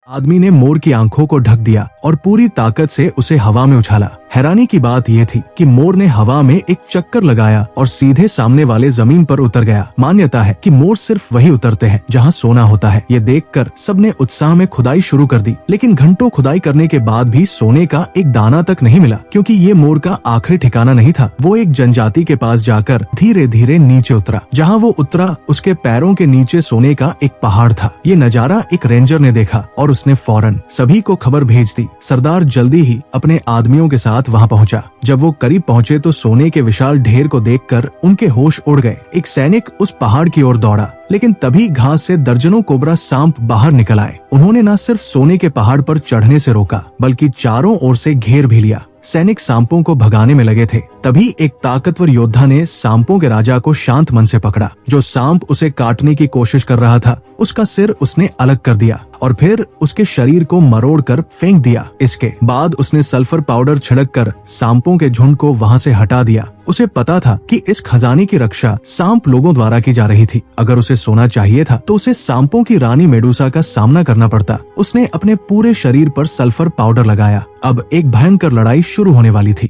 आदमी ने मोर की आंखों को ढक दिया और पूरी ताकत से उसे हवा में उछाला। हैरानी की बात यह थी कि मोर ने हवा में एक चक्कर लगाया और सीधे सामने वाले जमीन पर उतर गया। मान्यता है कि मोर सिर्फ वही उतरते हैं जहां सोना होता है। ये देखकर सबने उत्साह में खुदाई शुरू कर दी, लेकिन घंटों खुदाई करने के बाद भी सोने का एक दाना तक नहीं मिला, क्योंकि ये मोर का आखिरी ठिकाना नहीं था। वो एक जनजाति के पास जाकर धीरे धीरे नीचे उतरा। जहाँ वो उतरा उसके पैरों के नीचे सोने का एक पहाड़ था। ये नजारा एक रेंजर ने देखा और उसने फौरन सभी को खबर भेज दी। सरदार जल्दी ही अपने आदमियों के साथ वहां पहुंचा। जब वो करीब पहुंचे तो सोने के विशाल ढेर को देखकर उनके होश उड़ गए। एक सैनिक उस पहाड़ की ओर दौड़ा, लेकिन तभी घास से दर्जनों कोबरा सांप बाहर निकल आए। उन्होंने न सिर्फ सोने के पहाड़ पर चढ़ने से रोका, बल्कि चारों ओर से घेर भी लिया। सैनिक सांपों को भगाने में लगे थे। तभी एक ताकतवर योद्धा ने सांपों के राजा को शांत मन से पकड़ा। जो सांप उसे काटने की कोशिश कर रहा था, उसका सिर उसने अलग कर दिया और फिर उसके शरीर को मरोड़ कर फेंक दिया। इसके बाद उसने सल्फर पाउडर छिड़क कर सांपों के झुंड को वहां से हटा दिया। उसे पता था कि इस खजाने की रक्षा सांप लोगों द्वारा की जा रही थी। अगर उसे सोना चाहिए था तो उसे सांपों की रानी मेडुसा का सामना करना पड़ता। उसने अपने पूरे शरीर पर सल्फर पाउडर लगाया। अब एक भयंकर लड़ाई शुरू होने वाली थी।